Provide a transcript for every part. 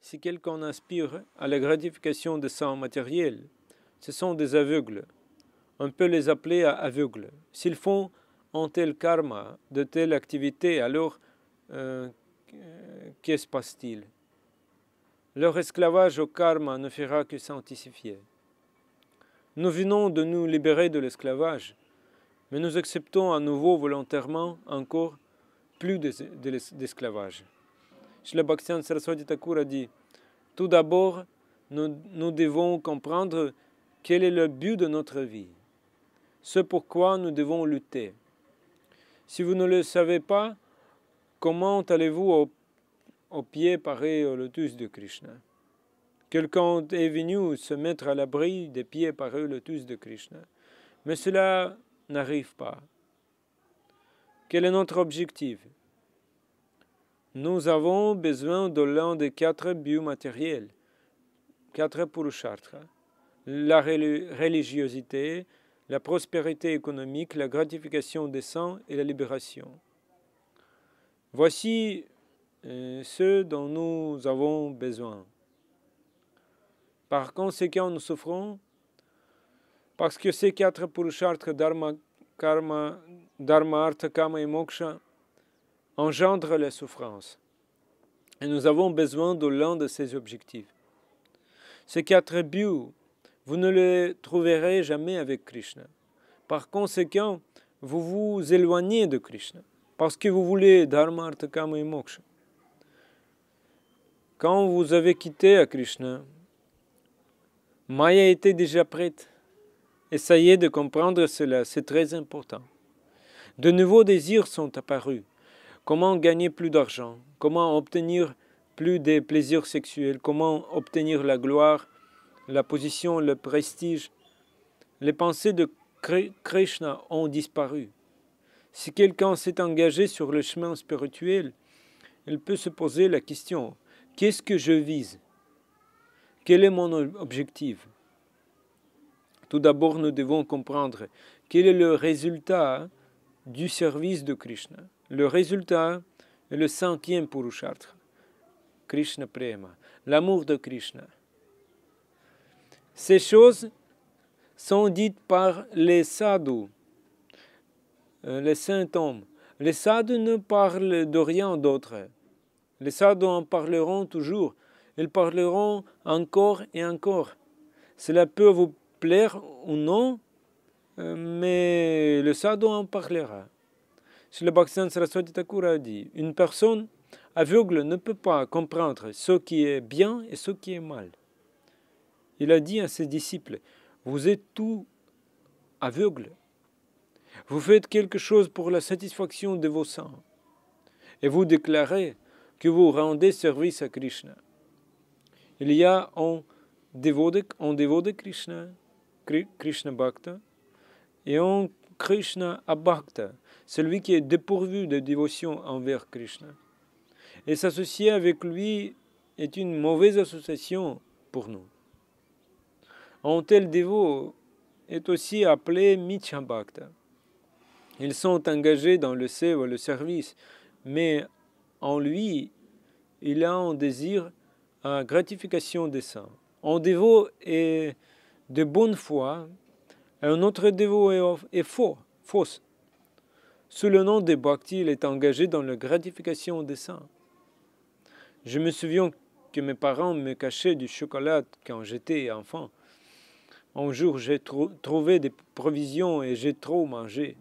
Si quelqu'un aspire à la gratification de sang matériel, ce sont des aveugles. On peut les appeler aveugles. S'ils font un tel karma, de telle activité, alors qu'est-ce passe-t-il? Leur esclavage au karma ne fera que s'intensifier. Nous venons de nous libérer de l'esclavage, mais nous acceptons à nouveau volontairement encore plus d'esclavage. Srila Bhaktivinoda Saraswati Thakur a dit, tout d'abord, nous devons comprendre quel est le but de notre vie, ce pourquoi nous devons lutter. Si vous ne le savez pas, comment allez-vous au pied pareil au lotus de Krishna? Quelqu'un est venu se mettre à l'abri des pieds pareils au lotus de Krishna, mais cela n'arrive pas. Quel est notre objectif? Nous avons besoin de l'un des 4 buts matériels, 4 purusharthas, la religiosité, la prospérité économique, la gratification des sens et la libération. Voici ce dont nous avons besoin. Par conséquent, nous souffrons parce que ces 4 purusharthas, dharma, artha, kama et moksha, engendrent la souffrance. Et nous avons besoin de l'un de ces objectifs. Ces 4 buts, vous ne les trouverez jamais avec Krishna. Par conséquent, vous vous éloignez de Krishna, parce que vous voulez dharma, artha, kama et moksha. Quand vous avez quitté à Krishna, Maya était déjà prête. Essayez de comprendre cela, c'est très important. De nouveaux désirs sont apparus. Comment gagner plus d'argent? Comment obtenir plus de plaisirs sexuels? Comment obtenir la gloire, la position, le prestige? Les pensées de Krishna ont disparu. Si quelqu'un s'est engagé sur le chemin spirituel, il peut se poser la question, qu'est-ce que je vise? Quel est mon objectif? Tout d'abord, nous devons comprendre quel est le résultat du service de Krishna. Le résultat est le 5e Purushartha, Krishna Prema, l'amour de Krishna. Ces choses sont dites par les sadhus, les saints hommes. Les sadhus ne parlent de rien d'autre. Les sadhus en parleront toujours. Ils parleront encore et encore. Cela peut vous plaire ou non, mais le sadhu en parlera. Srila Bhaktivinoda Saraswati Thakur a dit, une personne aveugle ne peut pas comprendre ce qui est bien et ce qui est mal. Il a dit à ses disciples, vous êtes tous aveugles. Vous faites quelque chose pour la satisfaction de vos sens. Et vous déclarez que vous rendez service à Krishna. Il y a un dévot de Krishna, Krishna Bhakta, et un Krishna Abhakta, celui qui est dépourvu de dévotion envers Krishna. Et s'associer avec lui est une mauvaise association pour nous. Un tel dévot est aussi appelé Miccha Bhakta. Ils sont engagés dans le seva, le service, mais en lui, il a un désir à gratification des saints. Un dévot est de bonne foi, et un autre dévot est fausse. Sous le nom de Bhakti, il est engagé dans la gratification des saints. Je me souviens que mes parents me cachaient du chocolat quand j'étais enfant. Un jour, j'ai trouvé des provisions et j'ai trop mangé.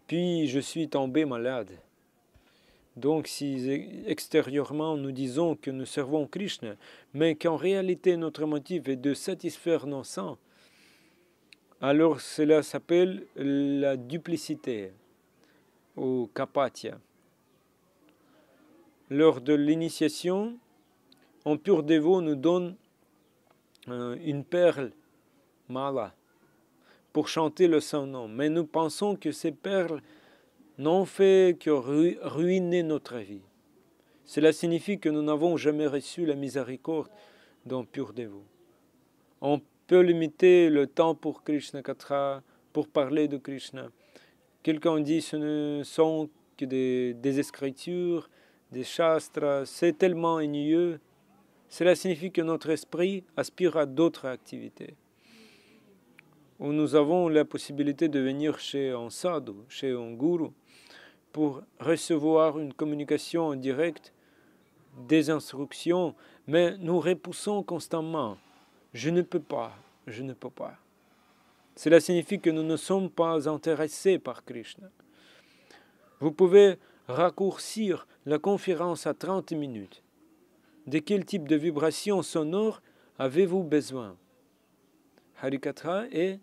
Puis, je suis tombé malade. Donc, si extérieurement nous disons que nous servons Krishna, mais qu'en réalité notre motif est de satisfaire nos sens, alors cela s'appelle la duplicité ou kapatya. Lors de l'initiation, un pur dévot nous donne une perle, mala, pour chanter le Saint-Nom. Mais nous pensons que ces perles n'ont fait que ruiner notre vie. Cela signifie que nous n'avons jamais reçu la miséricorde d'un pur dévot. On peut limiter le temps pour Krishna Katra, pour parler de Krishna. Quelqu'un dit que ce ne sont que des écritures, des shastras, c'est tellement ennuyeux. Cela signifie que notre esprit aspire à d'autres activités. Où nous avons la possibilité de venir chez un sadhu, chez un guru, pour recevoir une communication en direct, des instructions, mais nous repoussons constamment. Je ne peux pas, je ne peux pas. Cela signifie que nous ne sommes pas intéressés par Krishna. Vous pouvez raccourcir la conférence à 30 minutes. De quel type de vibration sonore avez-vous besoin? Harikatha est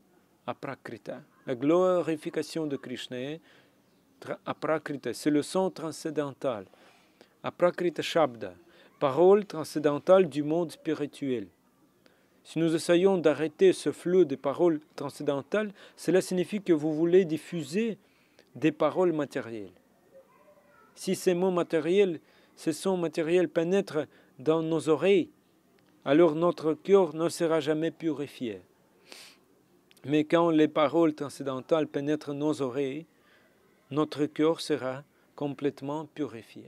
aprakrita. La glorification de Krishna est aprakrita. C'est le son transcendantal. Aprakrita Shabda, parole transcendantale du monde spirituel. Si nous essayons d'arrêter ce flot de paroles transcendantales, cela signifie que vous voulez diffuser des paroles matérielles. Si ces mots matériels, ces sons matériels pénètrent dans nos oreilles, alors notre cœur ne sera jamais purifié. Mais quand les paroles transcendantales pénètrent nos oreilles, notre cœur sera complètement purifié.